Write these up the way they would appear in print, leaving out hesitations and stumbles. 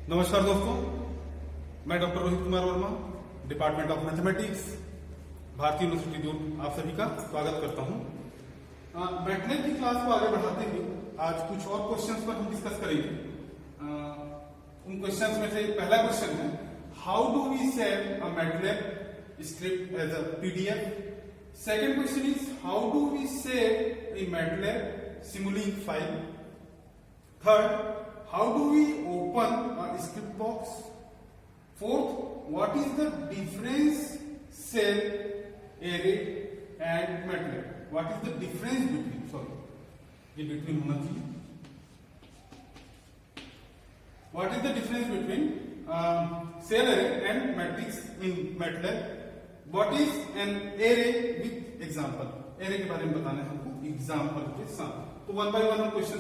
नमस्कार दोस्तों, मैं doctor Rohit Kumar Verma, department of mathematics, भारतीय यूनिवर्सिटी दूर आप सभी का स्वागत करता हूं। मैथमेटिक्स की क्लास को आगे बढ़ाते हुए आज कुछ और क्वेश्चंस पर हम डिस्कस करेंगे। उन क्वेश्चंस में से पहला क्वेश्चन है, how do we save a MATLAB script as a PDF. Second question is, how do we save a MATLAB Simulink file. Third, how do we open a script box? Fourth, what is the difference cell array and MATLAB? What is the difference between? Sorry, ये between होना चाहिए. What is the difference between cell array and matrix in MATLAB? What is an array with example? Array के बारे में बताना है हमको example के साथ. तो वन बाय वन हम क्वेश्चन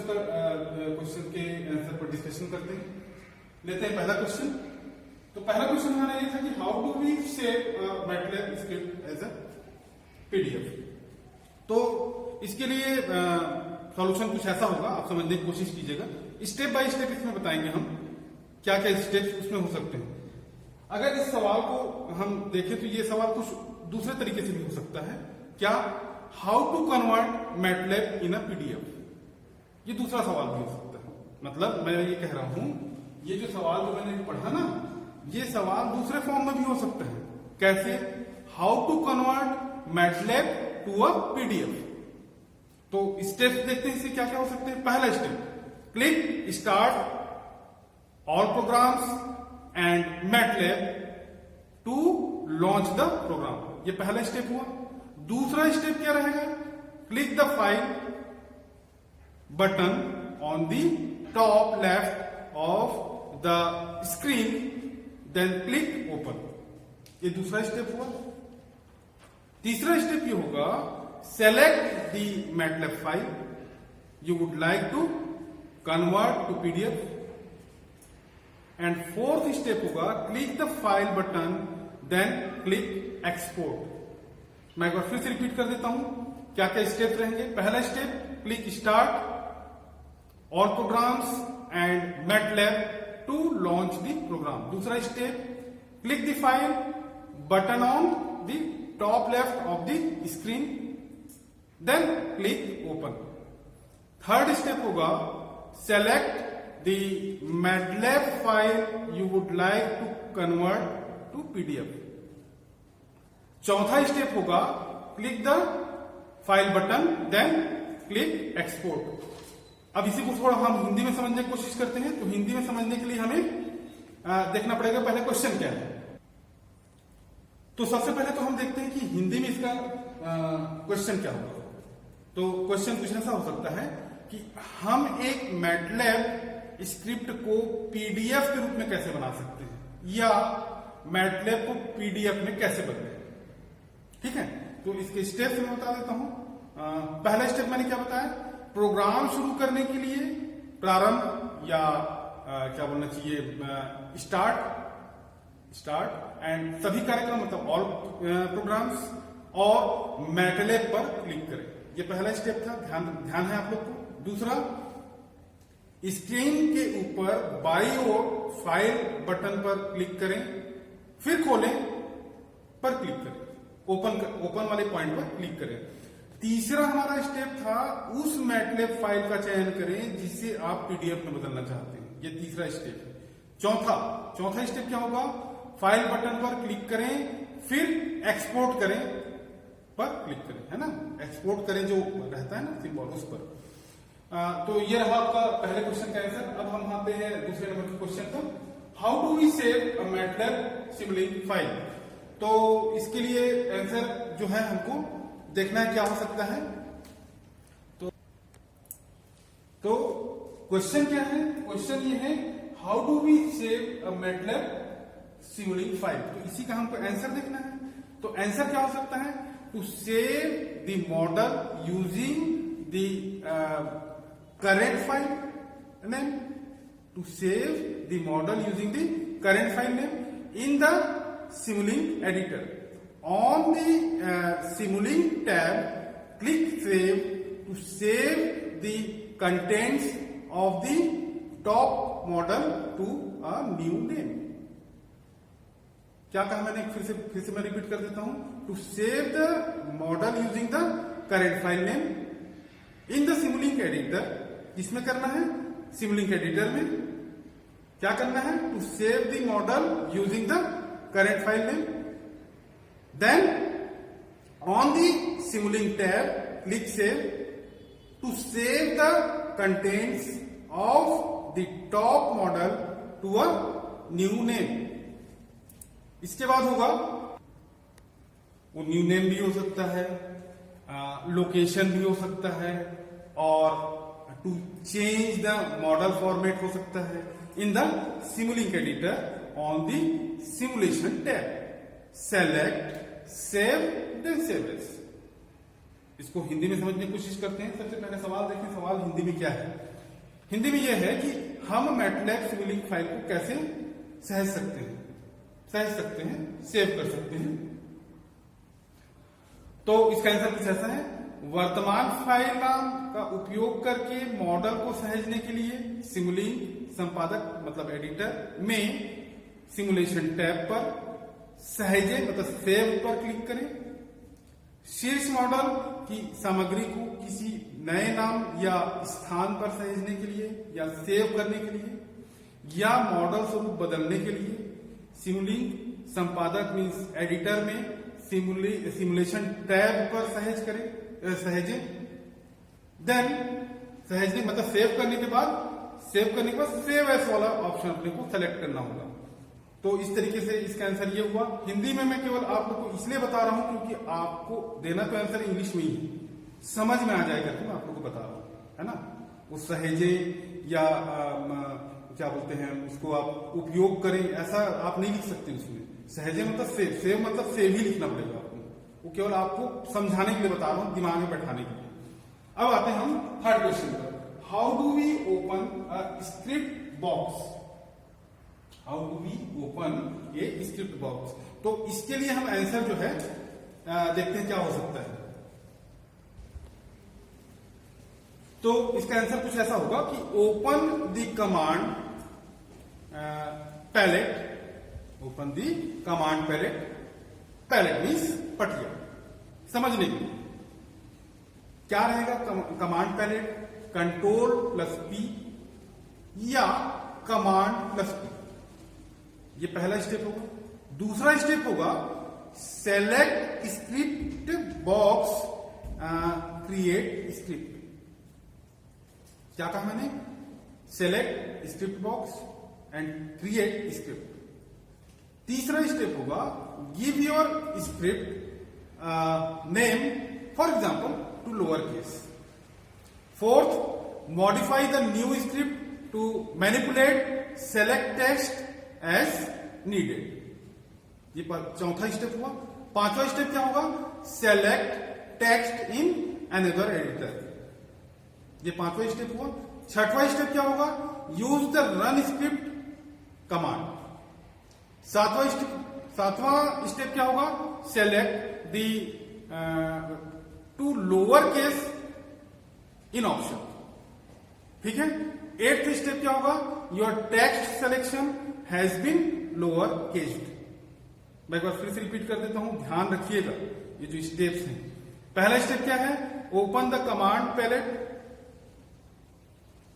के आंसर पर डिस्कशन करते हैं. लेते हैं पहला क्वेश्चन. तो पहला क्वेश्चन हमारा ये था कि how do we save MATLAB script as a PDF. तो इसके लिए सॉल्यूशन कुछ ऐसा होगा, आप समझने की कोशिश कीजिएगा. स्टेप बाय स्टेप इसमें बताएंगे हम क्या क्या स्टेप्स उसमें हो सकते हैं. अगर इस सवाल को हम देखें तो ये सवाल कुछ दूसरे तरीके से भी हो सकता है. क्या? How to convert MATLAB in a PDF. ये दूसरा सवाल भी हो सकता है. मतलब मैं ये कह रहा हूं, ये जो सवाल जो मैंने पढ़ा ना, ये सवाल दूसरे फॉर्म में भी हो सकता है. कैसे? How to convert MATLAB to a PDF. तो स्टेप्स देखते हैं, इससे क्या क्या हो सकते हैं. पहला step, click start all programs and MATLAB to launch the program. ये पहला स्टेप हुआ. दूसरा स्टेप क्या रहेगा? Click the file button on the top left of the screen, then click open. ये दूसरा स्टेप हुआ. तीसरा स्टेप ये होगा, select the MATLAB file you would like to convert to PDF. And fourth step होगा, click the file button then click export. मैं एक बार फिर से रिपीट कर देता हूं क्या क्या स्टेप रहेंगे. पहला step, click start all programs and MATLAB to launch the program. दूसरा step, click the file button on the top left of the screen, then click open. Third step होगा, select the MATLAB file you would like to convert to PDF. चौथा step होगा, click the file button then click export. अब इसी को थोड़ा हम हिंदी में समझने की कोशिश करते हैं. तो हिंदी में समझने के लिए हमें देखना पड़ेगा पहले क्वेश्चन क्या है. तो सबसे पहले तो हम देखते हैं कि हिंदी में इसका क्वेश्चन क्या होगा. तो क्वेश्चन कुछ ऐसा हो सकता है कि हम एक मैटलैब स्क्रिप्ट को पीडीएफ के रूप में कैसे बना सकते हैं, या मैटलैब को पीडीएफ में कैसे बदलें. ठीक है, तो इसके स्टेप्स मैं बता देता हूं. पहला स्टेप मैंने क्या बताया, प्रोग्राम शुरू करने के लिए प्रारंभ या क्या बोलना चाहिए, स्टार्ट एंड सभी कार्यक्रम मतलब ऑल प्रोग्राम्स और मैटलैब पर क्लिक करें. ये पहला स्टेप था, ध्यान है आप लोग को. दूसरा, स्क्रीन के ऊपर बाईं ओर फाइल बटन पर क्लिक करें, फिर खोलें पर क्लिक करें, ओपन वाले पॉइंट पर क्लिक करें. तीसरा हमारा स्टेप था, उस मैटलैब फाइल का चयन करें जिसे आप पीडीएफ में बदलना चाहते हैं. ये तीसरा स्टेप है. चौथा स्टेप क्या होगा, फाइल बटन पर क्लिक करें, फिर एक्सपोर्ट करें पर क्लिक करें, है ना. एक्सपोर्ट करें जो रहता है ना सिंबल, उस पर. तो ये रहा आपका पहले क्वेश्चन का आंसर. अब हम आते हैं दूसरे नंबर के क्वेश्चन पर. How do we save a MATLAB Simulink file. तो इसके लिए आंसर जो है हमको देखना है क्या हो सकता है. तो क्वेश्चन क्या है, क्वेश्चन ये है, how do we save a MATLAB Simulink file. तो इसी का हमको आंसर देखना है. तो आंसर क्या हो सकता है, to save the model using the current file name, to save the model using the current file name in the Simulink editor. On the Simulink tab, click save to save the contents of the top model to a new name. क्या कहा मैंने, फिर से मैं repeat कर देता हूं। To save the model using the current file name in the Simulink editor. इसमें करना है सिमुलिंक एडिटर में क्या करना है, to save the model using the current file name, then on the Simulink tab click save to save the contents of the top model to a new name. इसके बाद होगा वो न्यू नेम भी हो सकता है, लोकेशन भी हो सकता है, और to change the model format हो सकता है in the Simulink editor on the simulation tab. Select save then save as. इसको हिंदी में समझने की कोशिश करते हैं। सबसे पहले सवाल देखें, सवाल हिंदी में क्या है। हिंदी में यह है कि हम मैटलैब सिमुलिंक फाइल को कैसे सहेज सकते हैं, सेव कर सकते हैं। तो इसका आंसर कुछ ऐसा है, वर्तमान फाइल नाम का उपयोग करके मॉडल को सहेजने के लिए सिमुलिंक संपादक मतलब एडिटर में सिमुलेशन टैब पर सहेजे मतलब सेव पर क्लिक करें। शीर्ष मॉडल की सामग्री को किसी नए नाम या स्थान पर सहेजने के लिए या सेव करने के लिए या मॉडल स्वरूप बदलने के लिए सिमुलिंक संपादक मीन्स एडिटर में सिमुलेशन टैब पर सहेजें। देन सहेजने मतलब सेव करने के बाद सेव एस वाला ऑप्शन अपने को सेलेक्ट करना होगा। तो इस तरीके से इसका आंसर ये हुआ। हिंदी में मैं केवल आप लोग को इसलिए बता रहा हूं क्योंकि आपको देना तो आंसर इंग्लिश में ही है, समझ में आ जाएगा तो मैं आप लोग को बता रहा हूं, है ना। वो सहेजे या क्या बोलते हैं उसको आप उपयोग करें, ऐसा आप नहीं लिख सकते उसमें। सहेजे मतलब सेव मतलब सेव ही लिखना पड़ेगा आपको। वो केवल आपको समझाने के लिए बता रहा हूं, दिमाग में बैठाने के लिए। अब आते हैं हम थर्ड क्वेश्चन पर। How do we open a script box? How do we open a script box? तो इसके लिए हम आंसर जो है देखते हैं क्या हो सकता है। तो इसका आंसर कुछ ऐसा होगा कि open the command palette, open the command palette, palette means पटिया। समझने के लिए क्या रहेगा command palette, control plus P या कमांड प्लस पी, ये पहला स्टेप होगा। दूसरा स्टेप होगा select script box create script. क्या कहा मैंने? Select script box and create script. तीसरा स्टेप होगा give your script name for example to lower case. Fourth modify the new script to manipulate select text as needed. ये चौथा step हुआ। पांचवा step क्या होगा? Select text in another editor. ये पांचवा स्टेप हुआ। छठवां स्टेप क्या होगा? Use the run script command. सातवां स्टेप क्या होगा? Select the to lower case in option. ठीक है। एट्थ स्टेप क्या होगा? Your text selection has been lower cased. मैं एक बार फिर से रिपीट कर देता हूं, ध्यान रखिएगा ये जो स्टेप्स हैं। पहला स्टेप क्या है? ओपन द कमांड पैलेट,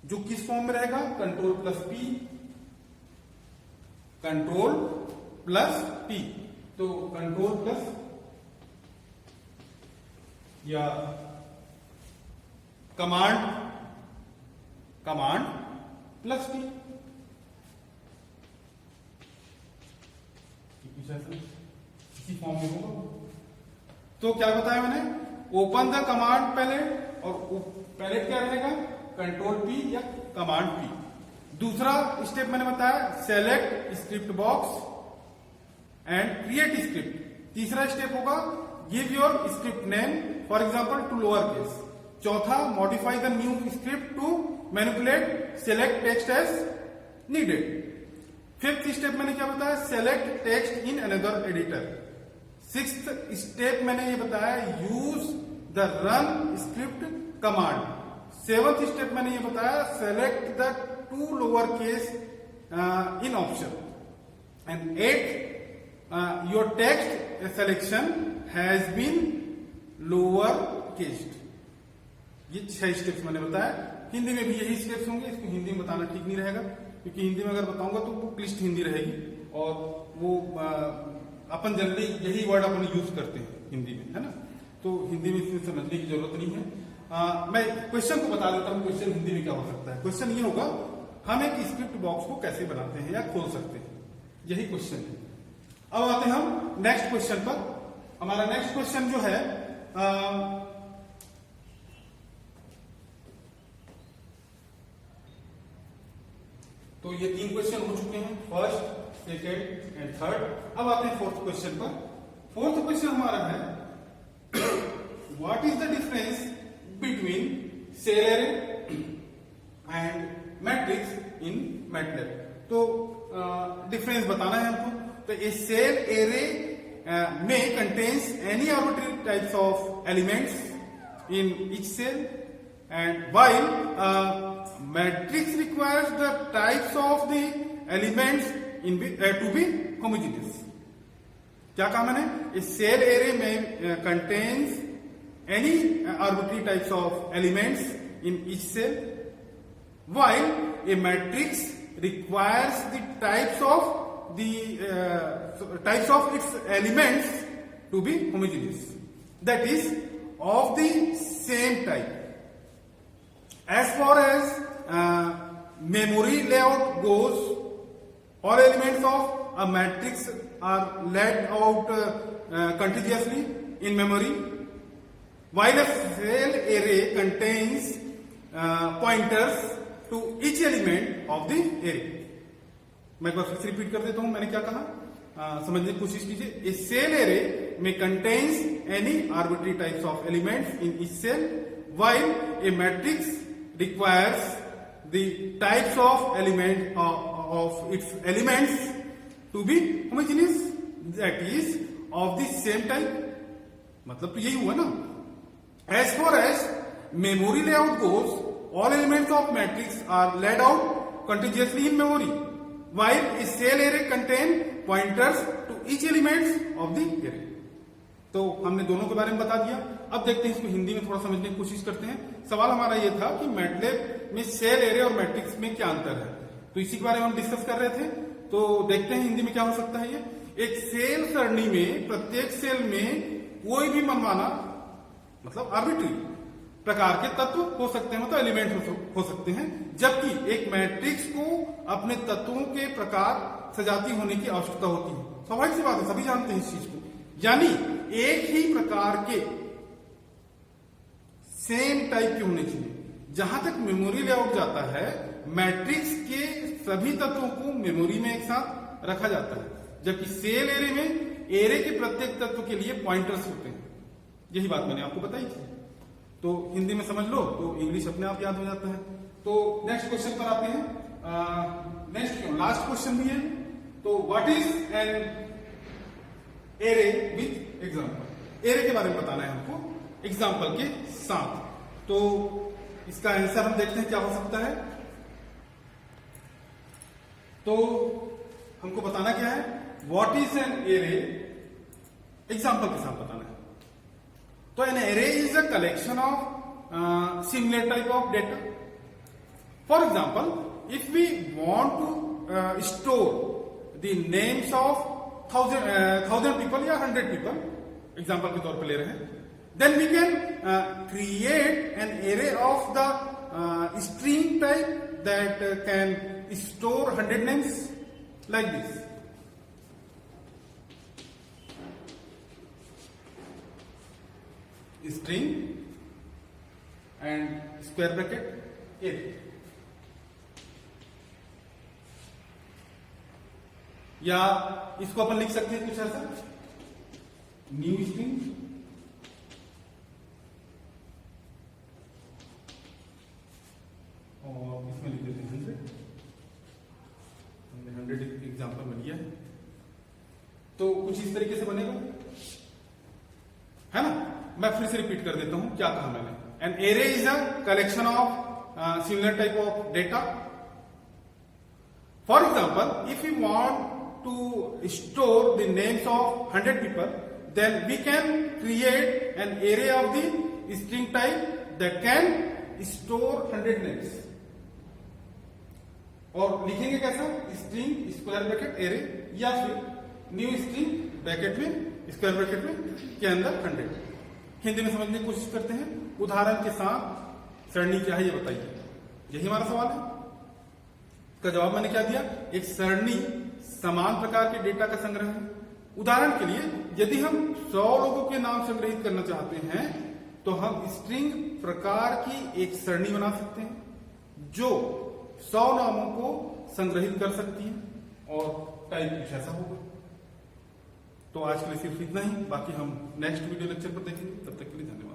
जो किस फॉर्म में रहेगा? Control plus P, control plus P. तो कंट्रोल प्लस या कमांड प्लस पी, इसी फॉर्म में होगा। तो क्या बताया मैंने? ओपन द कमांड पैलेट, और पैलेट क्या रहेगा? कंट्रोल पी या कमांड पी। दूसरा स्टेप मैंने बताया select script box and create script. तीसरा स्टेप होगा give your script name for example to lower case. चौथा modify the new script to manipulate select text as needed. Fifth step मैंने क्या बताया? Select text in another editor. Sixth step मैंने ये बताया use the run script command. Seventh step मैंने ये बताया select the two lowercase in option. And 8, your text selection has been lowercased. ये 6 स्टेप्स मैंने बताया. हिंदी में भी यही स्टेप्स होंगे. इसको हिंदी में बताना ठीक नहीं रहेगा, क्योंकि हिंदी में अगर बताऊंगा तो वो क्लिष्ट हिंदी रहेगी, और वो अपन जनरली यही वर्ड अपन यूज करते हैं हिंदी में, है ना. तो हिंदी में इसमें समझने की जरूरत नहीं है. मैं क्वेश्चन को बता देता हूँ. क्वेश्चन हिंदी में क्या हो सकता है. क्वेश्चन ये होगा, हम एक स्क्रिप्ट बॉक्स को कैसे बनाते हैं या खोल सकते हैं. यही क्वेश्चन है. अब आते हैं हम नेक्स्ट क्वेश्चन पर. हमारा नेक्स्ट क्वेश्चन जो है, तो ये 3 क्वेश्चन हो चुके हैं, फर्स्ट, सेकेंड एंड थर्ड. अब आते हैं फोर्थ क्वेश्चन पर. फोर्थ क्वेश्चन हमारा है, what is the difference between cell array and matrix in MATLAB. तो डिफरेंस बताना है हमको. तो ए सेल एरे में contains any arbitrary types of elements in each cell, and while matrix requires the types of the elements in to be homogeneous. क्या कहा मैंने? A cell array में contains any arbitrary types of elements in each cell, while a matrix requires the types of its elements to be homogeneous, that is of the same type. As far as memory layout goes, all elements of a matrix are laid out contiguously in memory, while a cell array contains pointers to each element of the array. मैं एक बार फिर से repeat कर देता हूं, मैंने क्या कहा, समझने की कोशिश कीजिए. ए सेल एरे में contains any arbitrary types of elements in each cell, while a matrix requires the types of its elements to be homogeneous, that is of the same type. मतलब तो यही हुआ ना. As far as memory layout goes, all elements of matrix are laid out contiguously in memory, while a cell array contain pointers to each elements of the array. तो हमने दोनों के बारे में बता दिया. अब देखते हैं इसको हिंदी में थोड़ा समझने की कोशिश करते हैं. सवाल हमारा ये था कि मैटलैब में सेल एरे और मैट्रिक्स में क्या अंतर है, तो इसी के बारे में हम डिस्कस कर रहे थे. तो देखते हैं हिंदी में क्या हो सकता है. ये एक सेल सरणी में प्रत्येक सेल में कोई भी मनमाना, मतलब आर्बिट्री प्रकार के तत्व हो सकते हैं, मतलब एलिमेंट हो सकते हैं, जबकि एक मैट्रिक्स को अपने तत्वों के प्रकार सजाती होने की आवश्यकता होती है. स्वाभाविक सी बात है, सभी जानते हैं इस चीज को. यानी एक ही प्रकार के सेम टाइप के होने चाहिए. जहां तक मेमोरी लेआउट जाता है, मैट्रिक्स के सभी तत्वों को मेमोरी में एक साथ रखा जाता है, जबकि सेल एरे में एरे के प्रत्येक तत्व के लिए पॉइंटर्स होते हैं. यही बात मैंने आपको बताई थी. तो हिंदी में समझ लो तो इंग्लिश अपने आप याद हो जाता है. तो नेक्स्ट क्वेश्चन पर आते हैं. नेक्स्ट क्यों लास्ट क्वेश्चन भी है. तो what is an array with example. Array के बारे में बताना है हमको एग्जाम्पल के साथ. तो इसका आंसर हम देखते हैं क्या हो सकता है. तो हमको बताना क्या है, what is an array, example के साथ बताना है. तो an array is a collection of similar type of data. For example, if we want to store the names of 1000 people या 100 पीपल, एग्जाम्पल के तौर पे ले रहे हैं, then we can create an array of the string type that can store 100 names like this. String and square bracket array. या इसको अपन लिख सकते हैं कुछ ऐसा, न्यू स्ट्रिंग और इसमें लिख देते हैं 100. हमने 100 एग्जाम्पल में लिया है. तो कुछ इस तरीके से बनेगा, है ना. मैं फिर से रिपीट कर देता हूं क्या कहा मैंने. N array is a collection of similar type of data. For example, if we want to store the names of 100 people, then we can create an array of the string type that can store 100 names. और लिखेंगे कैसा? String square bracket array या फिर new string bracket में square bracket में के अंदर 100। हिंदी में समझने की कोशिश करते हैं। उदाहरण के साथ सरणी क्या है ये बताइए। यही हमारा सवाल है। इसका जवाब मैंने क्या दिया? एक सरणी समान प्रकार के डेटा का संग्रह है। उदाहरण के लिए यदि हम 100 लोगों के नाम संग्रहित करना चाहते हैं तो हम स्ट्रिंग प्रकार की एक सरणी बना सकते हैं जो 100 नामों को संग्रहित कर सकती है और टाइप कुछ ऐसा होगा। तो आज के लिए सिर्फ इतना ही, बाकी हम नेक्स्ट वीडियो लेक्चर पर देखेंगे। तब तक के लिए धन्यवाद।